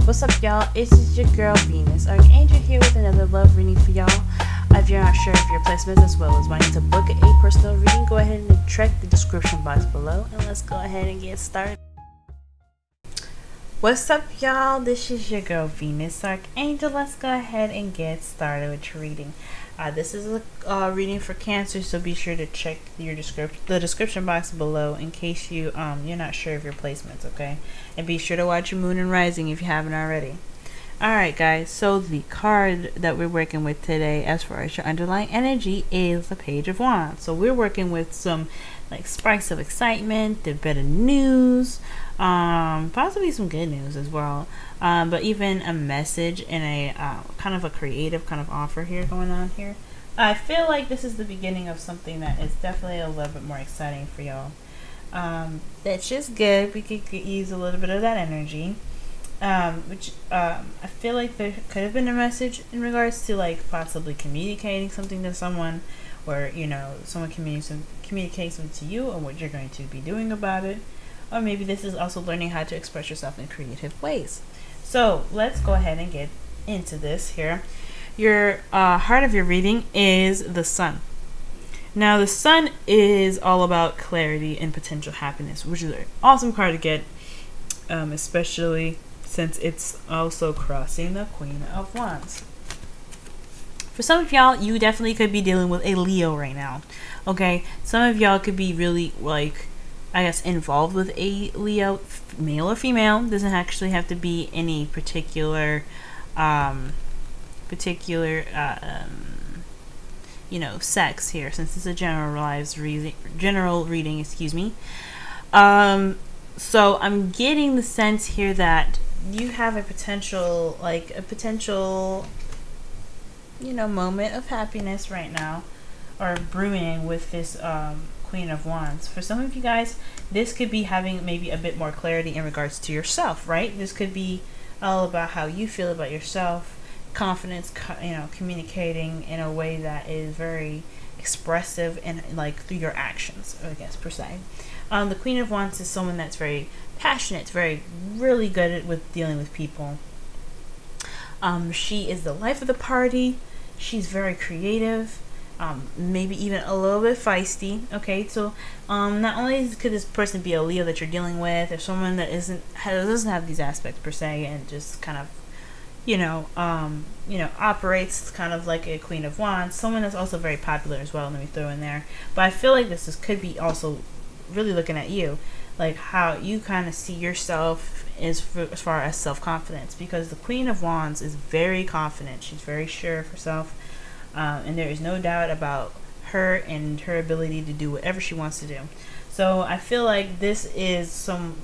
What's up, y'all? It's your girl Venus, Archangel, here with another love reading for y'all. If you're not sure of your placements as well as wanting to book a personal reading, go ahead and check the description box below, and let's go ahead and get started. What's up, y'all? This is your girl Venus, Archangel. Let's go ahead and get started with your reading. This is a reading for Cancer, so be sure to check the description box below in case you're not sure of your placements, okay? And be sure to watch your moon and rising if you haven't already. Alright, guys, so the card that we're working with today as far as your underlying energy is the Page of Wands. So we're working with some like sparks of excitement, a bit of news, possibly some good news as well, but even a message and a kind of a creative kind of offer here going on here. I feel like this is the beginning of something that is definitely a little bit more exciting for y'all. That's just good. We could use a little bit of that energy, which I feel like there could have been a message in regards to like possibly communicating something to someone, or someone communicates something to you and what you're going to be doing about it. Or maybe this is also learning how to express yourself in creative ways. So let's go ahead and get into this here. Your heart of your reading is the Sun. Now the Sun is all about clarity and potential happiness, which is an awesome card to get, especially since it's also crossing the Queen of Wands. For some of y'all, you definitely could be dealing with a Leo right now, okay? Some of y'all could be really, like, I guess, involved with a Leo, male or female. Doesn't actually have to be any particular, sex here, since it's a general reading, excuse me. So I'm getting the sense here that you have a potential, moment of happiness right now, or brewing with this Queen of Wands. For some of you guys, this could be having maybe a bit more clarity in regards to yourself, right? This could be all about how you feel about yourself, confidence, communicating in a way that is very expressive and like through your actions, I guess, per se. The Queen of Wands is someone that's very passionate, really good with dealing with people. She is the life of the party. She's very creative, maybe even a little bit feisty. Okay, so not only could this person be a Leo that you're dealing with, or someone that doesn't have these aspects per se, and just kind of operates kind of like a Queen of Wands. Someone that's also very popular as well. Let me throw in there. But I feel like this could be also really looking at you, like how you kind of see yourself as far as self-confidence, because the Queen of Wands is very confident. She's very sure of herself, and there is no doubt about her and her ability to do whatever she wants to do. So I feel like this is some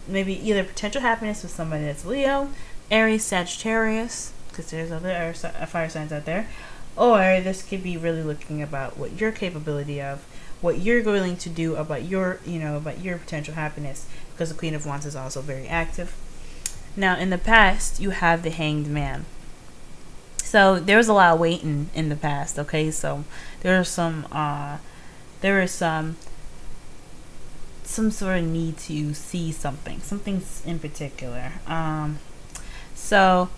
maybe either potential happiness with somebody that's Leo, Aries, Sagittarius, because there's other fire signs out there, or this could be really looking about what your capability of, what you're willing to do about your potential happiness, because the Queen of Wands is also very active. Now in the past, you have the Hanged Man. So there was a lot of waiting in the past, okay? So there was some sort of need to see something in particular. So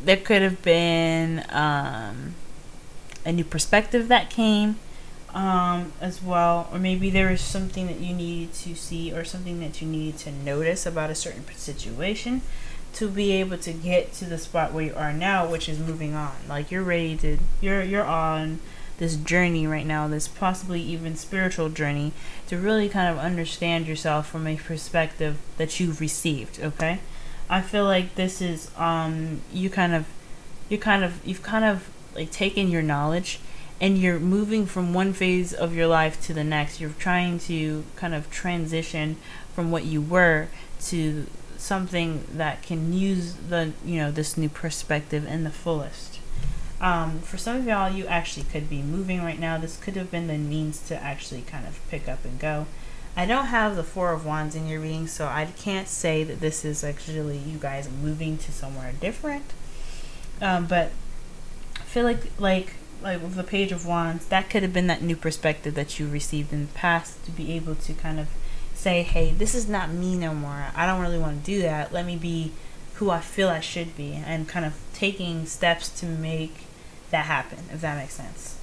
there could have been a new perspective that came as well, or maybe there was something that you needed to see, or something that you needed to notice about a certain situation to be able to get to the spot where you are now, which is moving on. Like you're on this journey right now, this possibly even spiritual journey, to really kind of understand yourself from a perspective that you've received. Okay, I feel like this is you've kind of like taken your knowledge, and you're moving from one phase of your life to the next. You're trying to kind of transition from what you were to something that can use this new perspective in the fullest. For some of y'all, you actually could be moving right now. This could have been the means to actually kind of pick up and go. I don't have the Four of Wands in your reading, so I can't say that this is actually you guys moving to somewhere different. But I feel like with the Page of Wands, that could have been that new perspective that you received in the past, to be able to kind of say, hey, this is not me no more. I don't really want to do that. Let me be who I feel I should be, and kind of taking steps to make that happen, if that makes sense.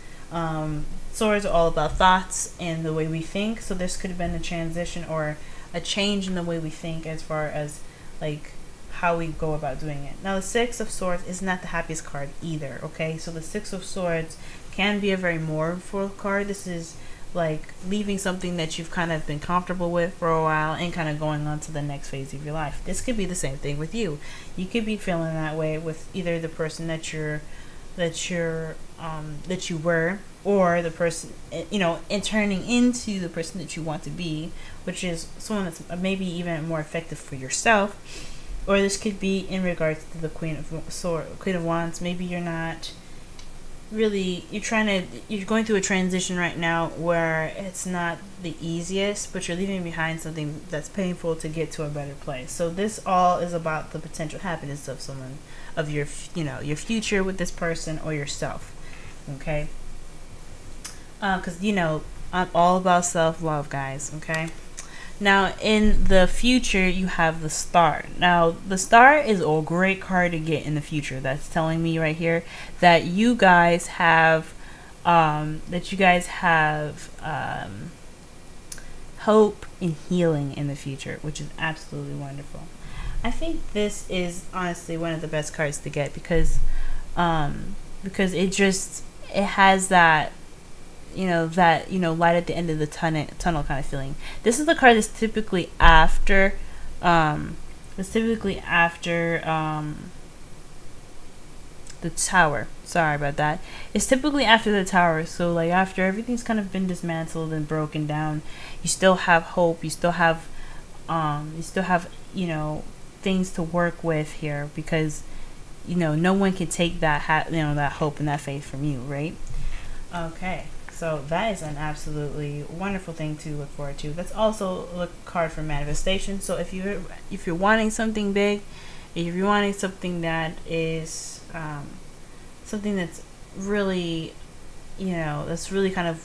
Swords are all about thoughts and the way we think, so this could have been a transition or a change in the way we think as far as like how we go about doing it. Now the Six of Swords is not the happiest card either, okay? So the Six of Swords can be a very mournful card. This is like leaving something that you've kind of been comfortable with for a while and kind of going on to the next phase of your life. This could be the same thing with you. You could be feeling that way with either the person that you were, or the person, you know, and turning into the person that you want to be, which is someone that's maybe even more effective for yourself. Or this could be in regards to the Queen of Wands. Maybe you're not really, you're going through a transition right now where it's not the easiest, but you're leaving behind something that's painful to get to a better place. So this all is about the potential happiness of someone, of your, you know, your future with this person or yourself. Okay? Because, you know, I'm all about self-love, guys. Okay? Now, in the future, you have the Star. Now, the Star is a great card to get in the future. That's telling me right here that you guys have, hope and healing in the future, which is absolutely wonderful. I think this is honestly one of the best cards to get because it has that, light at the end of the tunnel kind of feeling. This is the card that's typically after, the Tower. Sorry about that. It's typically after the Tower. So like after everything's kind of been dismantled and broken down, you still have hope. You still have, things to work with here because, no one can take that that hope and that faith from you, right? Okay. So that is an absolutely wonderful thing to look forward to. That's also a card for manifestation. So if you're wanting something big, if you're wanting something that is something that's really, that's really kind of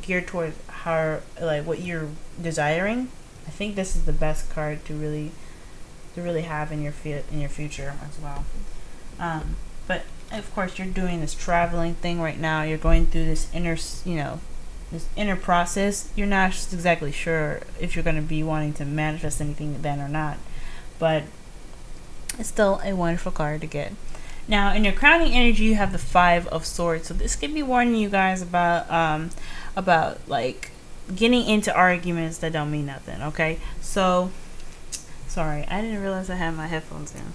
geared towards what you're desiring, I think this is the best card to really have in your future as well. But of course, you're doing this traveling thing right now. You're going through this inner process. You're not exactly sure if you're going to be wanting to manifest anything then or not. But it's still a wonderful card to get. Now, in your crowning energy, you have the Five of Swords. So this could be warning you guys about like getting into arguments that don't mean nothing. Okay, so sorry, I didn't realize I had my headphones in.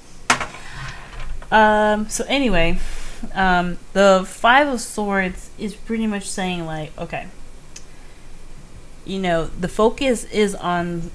So anyway, the Five of Swords is pretty much saying like, okay, the focus is on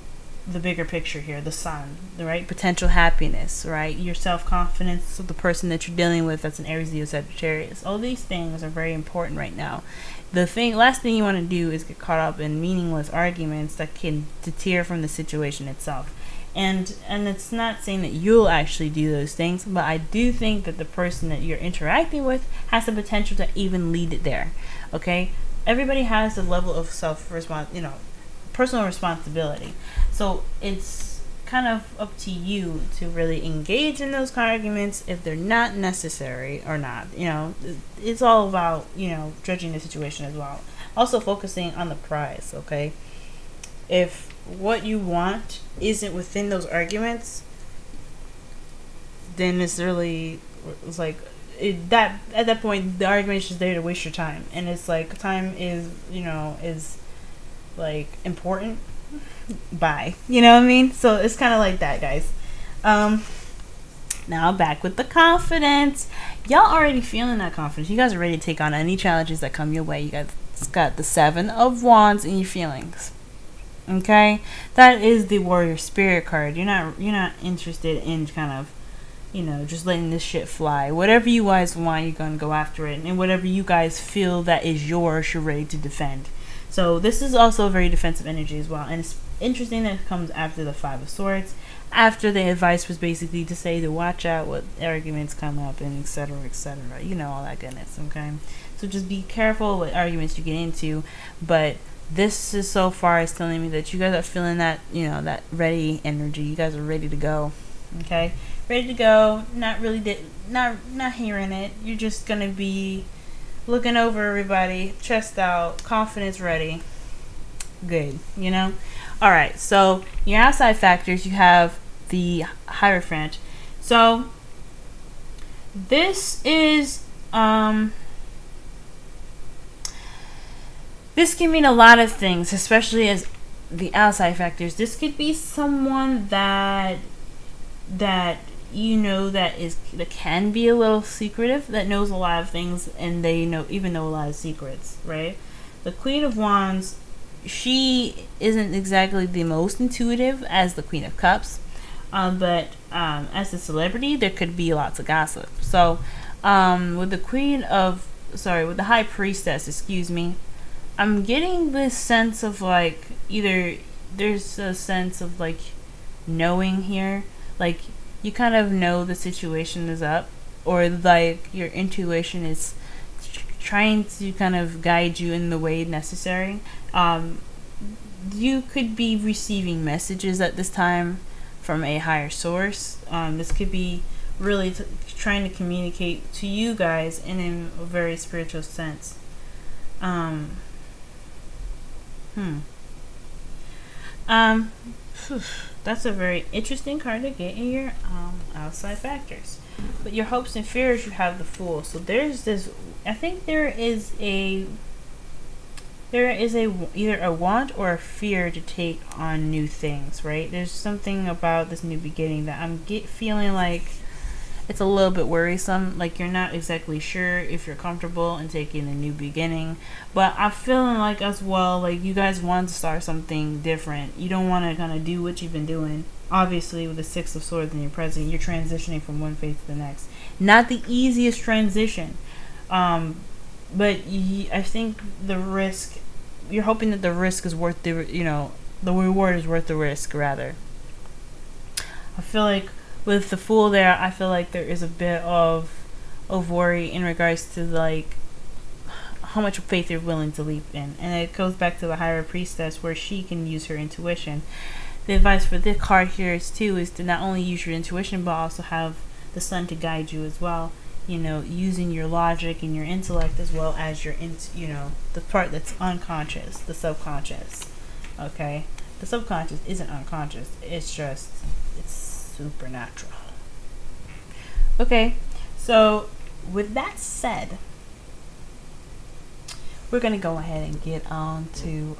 the bigger picture here, the sun, right? Potential happiness, right? Your self-confidence of the person that you're dealing with, that's an Aries, Leo, Sagittarius. All these things are very important right now. Last thing you want to do is get caught up in meaningless arguments that can deter from the situation itself. And it's not saying that you'll actually do those things, but I do think that the person that you're interacting with has the potential to even lead it there. Okay? Everybody has a level of personal responsibility. So it's kind of up to you to really engage in those arguments if they're not necessary or not. It's all about, judging the situation as well. Also focusing on the prize, okay? If what you want isn't within those arguments, then at that point the argument is just there to waste your time, and it's like time is like important. Bye. You know what I mean? So it's kind of like that, guys. Now back with the confidence. Y'all already feeling that confidence. You guys are ready to take on any challenges that come your way. You guys got the Seven of Wands in your feelings. Okay, that is the warrior spirit card. You're not interested in kind of, just letting this shit fly. Whatever you guys want, you're gonna go after it, and whatever you guys feel that is yours, you're ready to defend. So this is also a very defensive energy as well, and it's interesting that it comes after the Five of Swords, after the advice was basically to say to watch out what arguments come up and etc., etc. All that goodness. Okay, so just be careful what arguments you get into, but this is so far is telling me that you guys are feeling that, that ready energy. You guys are ready to go. Okay? ready to go. Not really, not hearing it. You're just gonna be looking over everybody, chest out, confidence ready. Good, you know. All right. So your outside factors, you have the Hierophant. So this is this can mean a lot of things, especially as the outside factors. This could be someone that you know that can be a little secretive, that knows a lot of things, and they know a lot of secrets, right? The Queen of Wands, she isn't exactly the most intuitive as the Queen of Cups, but as a celebrity, there could be lots of gossip. So with the High Priestess, excuse me, I'm getting this sense of like either there's a sense of like knowing here, like you kind of know the situation is up, or like your intuition is trying to kind of guide you in the way necessary. You could be receiving messages at this time from a higher source. This could be really trying to communicate to you guys in a very spiritual sense. That's a very interesting card to get in your outside factors. But your hopes and fears, you have the Fool. So there's this. I think there is either a want or a fear to take on new things, right? There's something about this new beginning that I'm feeling like it's a little bit worrisome. Like you're not exactly sure if you're comfortable in taking a new beginning. But I'm feeling like as well, like you guys want to start something different. You don't want to kind of do what you've been doing. Obviously, with the Six of Swords in your present, you're transitioning from one phase to the next. Not the easiest transition. But I think the risk, you're hoping that the risk is worth the reward is worth the risk, rather. I feel like with the Fool there, I feel like there is a bit of worry in regards to like how much faith you're willing to leap in. And it goes back to the Higher Priestess, where she can use her intuition. The advice for this card here is to not only use your intuition, but also have the Sun to guide you as well. You know, using your logic and your intellect as well as your the part that's unconscious, the subconscious. Okay, the subconscious isn't unconscious. It's supernatural. Okay, so with that said, we're gonna go ahead and get on to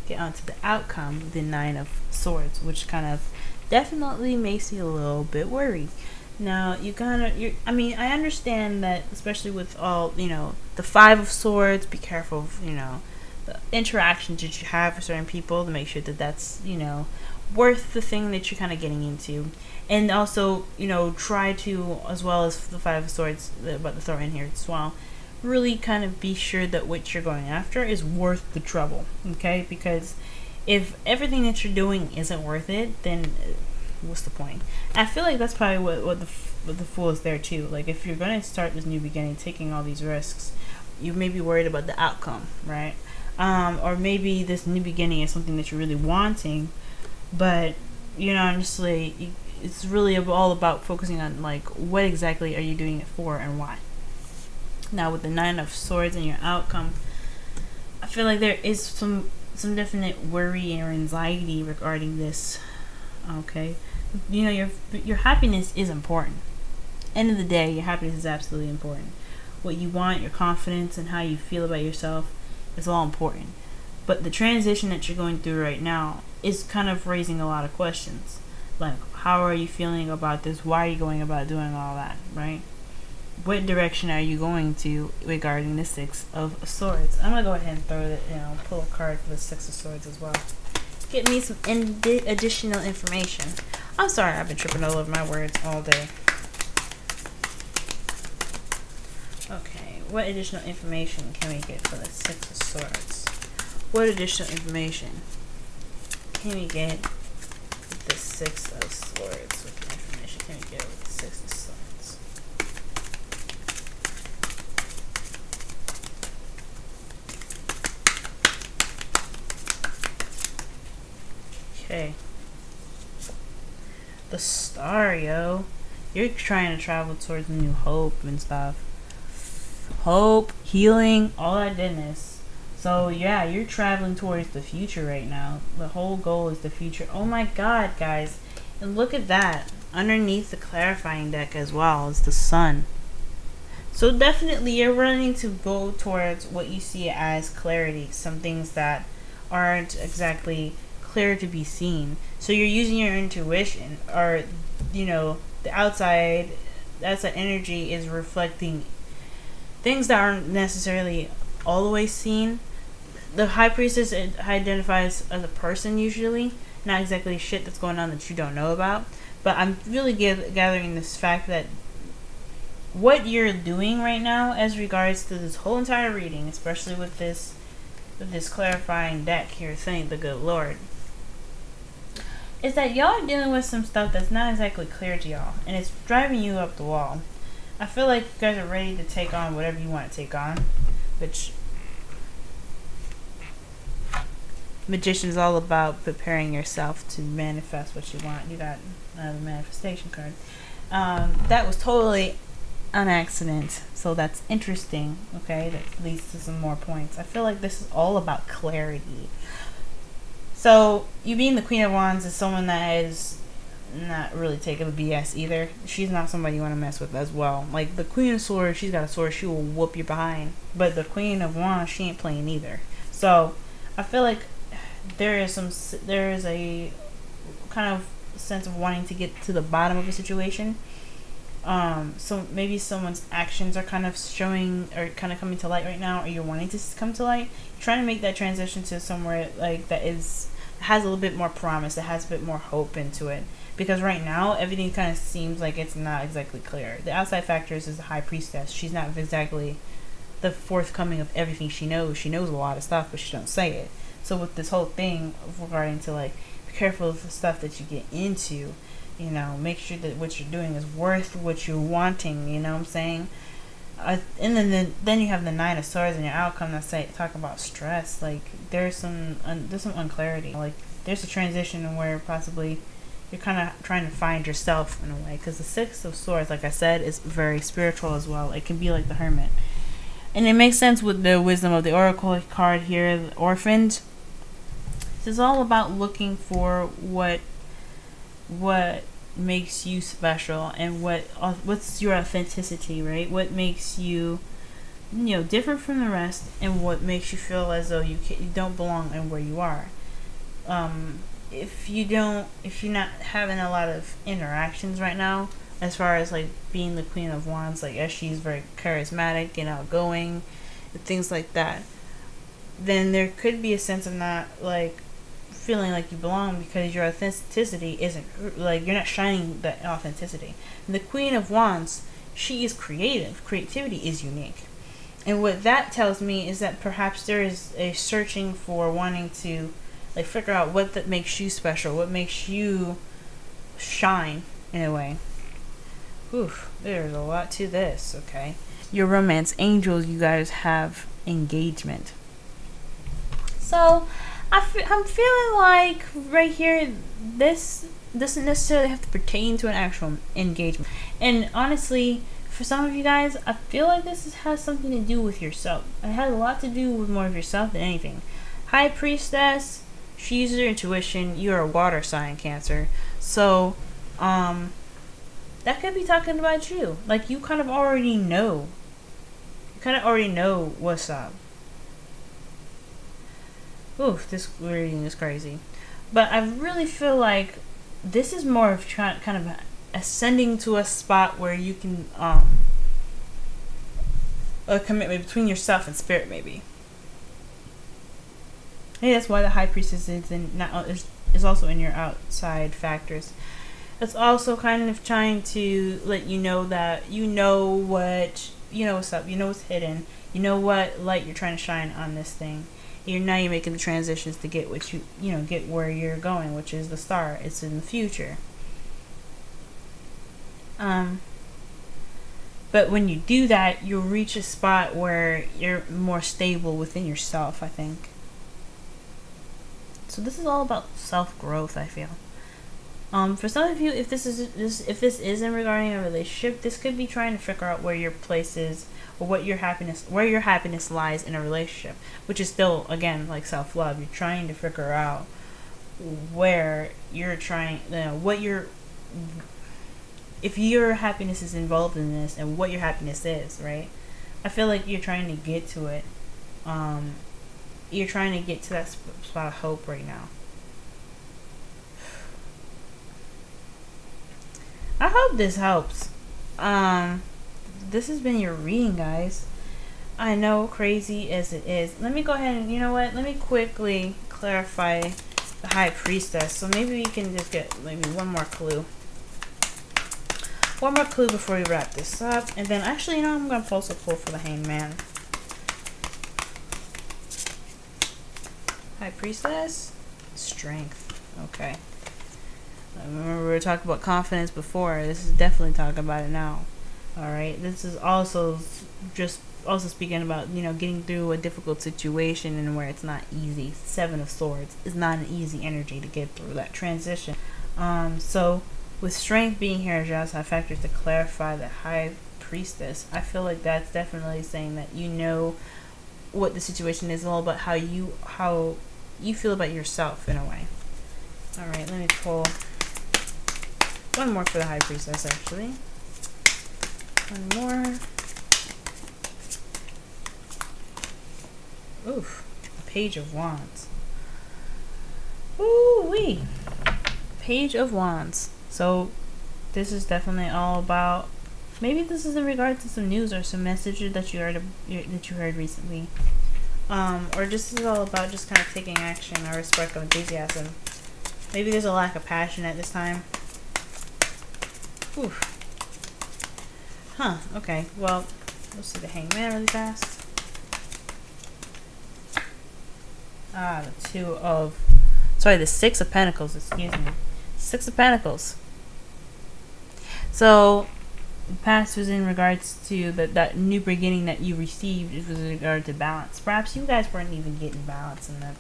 the outcome, the Nine of Swords, which kind of definitely makes you a little bit worried. Now I mean, I understand that, especially with all the Five of Swords. Be careful of the interactions that you have with certain people to make sure that that's worth the thing that you're kind of getting into. And also try to, as well as the Five of Swords, about to throw in here as well, really kind of be sure that what you're going after is worth the trouble. Okay, because if everything that you're doing isn't worth it, then what's the point? And I feel like that's probably what the Fool is there too. Like if you're going to start this new beginning, taking all these risks, you may be worried about the outcome, right? Or maybe this new beginning is something that you're really wanting, but honestly, it's really all about focusing on like what exactly are you doing it for and why. Now with the Nine of Swords and your outcome, I feel like there is some definite worry or anxiety regarding this. Okay, your happiness is important. End of the day, your happiness is absolutely important. What you want, your confidence, and how you feel about yourself is all important. But the transition that you're going through right now is kind of raising a lot of questions. Like, how are you feeling about this? Why are you going about doing all that, right? What direction are you going to regarding the Six of Swords? I'm going to go ahead and throw pull a card for the Six of Swords as well. Get me some additional information. I'm sorry, I've been tripping all over my words all day. Okay, what additional information can we get for the Six of Swords? What additional information can we get with the Six of Swords? What information can we get with the Six of Swords? Okay. the star, yo. You're trying to travel towards new hope and stuff. Hope, healing, all that goodness. So yeah, you're traveling towards the future right now. The whole goal is the future. Oh my god, guys. And look at that. Underneath the clarifying deck as well is the sun. So definitely you're running to go towards what you see as clarity. Some things that aren't exactly clear to be seen. So you're using your intuition, or you know, the outside energy is reflecting things that aren't necessarily all the way seen. The high priestess identifies as a person usually, not exactly shit that's going on that you don't know about. But I'm really gathering this fact that what you're doing right now as regards to this whole entire reading, especially with this clarifying deck here, thank the good Lord, is that y'all are dealing with some stuff that's not exactly clear to y'all, and it's driving you up the wall. I feel like you guys are ready to take on whatever you want to take on, which Magician is all about preparing yourself to manifest what you want. You got another manifestation card. That was totally an accident, so that's interesting. Okay, that leads to some more points. I feel like this is all about clarity. So you being the Queen of Wands is someone that is not really taking the BS either. She's not somebody you want to mess with as well. Like the Queen of Swords, she's got a sword, she will whoop you behind. But the Queen of Wands, she ain't playing either. So I feel like there is a kind of sense of wanting to get to the bottom of a situation. So maybe someone's actions are kind of showing or kind of coming to light right now, or you're wanting to come to light. You're trying to make that transition to somewhere like that has a little bit more promise, that has a bit more hope into it. Because right now, everything kind of seems like it's not exactly clear. The outside factors is the High Priestess. She's not exactly the forthcoming of everything she knows. She knows a lot of stuff, but she don't say it. So with this whole thing regarding to like, be careful of the stuff that you get into. You know, make sure that what you're doing is worth what you're wanting. You know what I'm saying? And then you have the Nine of Swords and your outcome that's talking about stress. Like there's some unclarity. Like there's a transition where possibly you're kind of trying to find yourself in a way, because the Six of Swords, like I said, is very spiritual as well. It can be like the Hermit, and it makes sense with the wisdom of the Oracle card here, the Orphaned. This is all about looking for what makes you special, and what's your authenticity, right? What makes you different from the rest, and what makes you feel as though you don't belong in where you are. If you're not having a lot of interactions right now, as far as like being the Queen of Wands, like as she's very charismatic and outgoing and things like that, then there could be a sense of not like feeling like you belong, because your authenticity isn't like, you're not shining that authenticity. And the Queen of Wands, she is creative. Creativity is unique. And what that tells me is that perhaps there is a searching for wanting to like figure out what that makes you special, what makes you shine in a way. Oof, there's a lot to this, okay? Your romance angels, you guys have engagement. So I'm feeling like right here, this doesn't necessarily have to pertain to an actual engagement. And honestly, for some of you guys, I feel like this has something to do with yourself. It has a lot to do with more of yourself than anything. High Priestess, she uses her intuition. You're a water sign, Cancer. So, that could be talking about you. Like, you kind of already know. You kind of already know what's up. Oof, this reading is crazy. But I really feel like this is more of kind of ascending to a spot where you can a commitment between yourself and spirit, maybe. Hey, that's why the High Priestess is also in your outside factors. It's also kind of trying to let you know that you know what's up, you know what's hidden, you know what light you're trying to shine on this thing. You're making the transitions to get what get where you're going, which is the star. It's in the future. But when you do that, you'll reach a spot where you're more stable within yourself, I think. So this is all about self-growth, I feel. For some of you, if this isn't regarding a relationship, this could be trying to figure out where your place is, or where your happiness lies in a relationship, which is still, again, like self-love. You're trying to figure out where you're trying, if your happiness is involved in this, and what your happiness is, right? I feel like you're trying to get to it. You're trying to get to that spot of hope right now. I hope this helps. This has been your reading, guys. I know, crazy as it is. Let me go ahead and, you know what? Let me quickly clarify the High Priestess. So maybe we can just get maybe one more clue. One more clue before we wrap this up. And then, actually, you know, I'm going to post a clue for the Hangman. High Priestess. Strength. Okay. I remember we were talking about confidence before. This is definitely talking about it now. Alright. This is also speaking about, you know, getting through a difficult situation and where it's not easy. Seven of Swords is not an easy energy to get through that transition. So with strength being here as your outside factors to clarify the High Priestess, I feel like that's definitely saying that you know what the situation is, all about how you feel about yourself in a way. Alright, let me pull one more for the High Priestess, actually. One more. Oof. A Page of Wands. Ooh-wee. Page of Wands. So, this is definitely all about... Maybe this is in regards to some news or some messages that you heard recently. Or this is all about just kind of taking action or a spark of enthusiasm. Maybe there's a lack of passion at this time. Oof. Huh, okay. Well, let's see the Hangman really fast. The Six of Pentacles, excuse me. Six of Pentacles. So, the past was in regards to that new beginning that you received. It was in regard to balance. Perhaps you guys weren't even getting balance in that.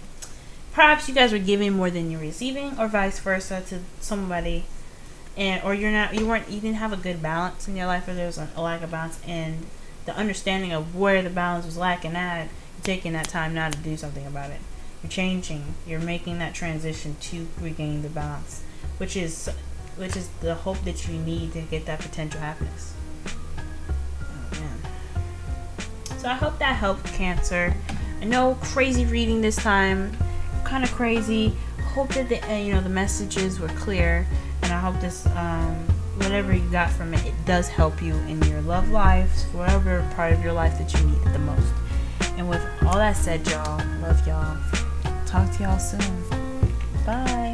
Perhaps you guys were giving more than you're receiving, or vice versa to somebody, or you didn't have a good balance in your life, or there was a lack of balance, and the understanding of where the balance was lacking at, you're taking that time now to do something about it. You're changing. You're making that transition to regain the balance, which is the hope that you need to get that potential happiness. Oh man. So I hope that helped, Cancer. I know, crazy reading this time, kind of crazy. Hope that the messages were clear, and I hope this whatever you got from it does help you in your love life, whatever part of your life that you need the most. And with all that said, y'all, love y'all. Talk to y'all soon. Bye.